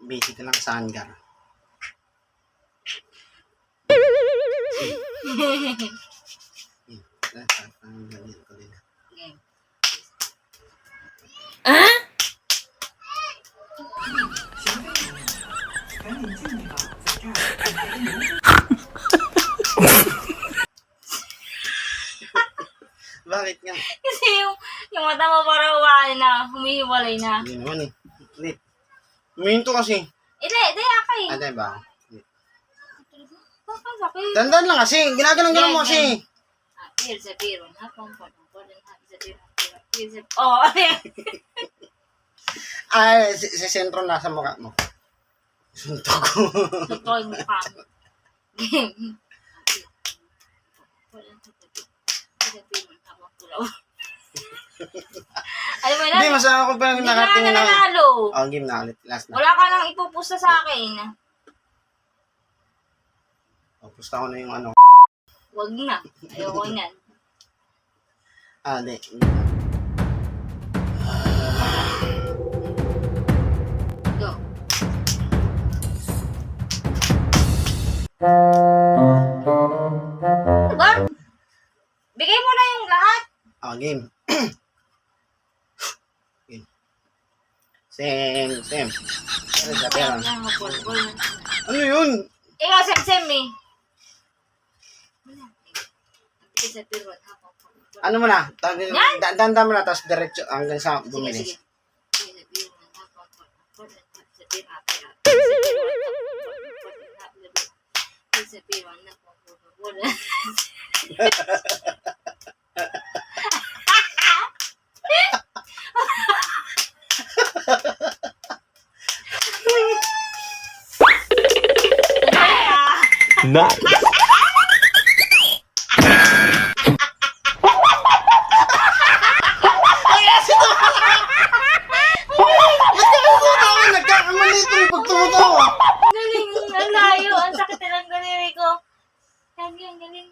Basic lang sa hangar. Ah? Bakit nga? Kasi yung mata mo parang uwaan na, humihiwalay na. Hindi naman eh. Ulit. Uminto kasi. Hindi, akay. Ano ba? Bakit sakit? Dandan lang kasi. Ginaganon mo kasi. Here's a beer one, half one, here's a oh, ayan. Ay, si sentro nasa mukha mo. Suntok ko. Totoo yung mukha mo. Game. Alam mo na, Hindi, masama ko pa yung hindi ka nakatingin na ako. nanalo. Oh, game na ulit. Last na. Wala ka nang ipupusta sa akin. Oh, pusta ko na yung ano. Wag na. Ayoko yan. Di. Go. Diba? Bigay mo na yung lahat. Oh, game. Game. Same. Pero sa pera. Ano yun? Ikaw, sem eh. Ano mo na? Yan! Dandan mo na, tapos diretso hanggang sa Sige, bumilis. sige. Nice. Nagkakamali ito yung pagtumutawa. Galing, ang layo. Ang sakit na lang ganiri ko. Galing, galing.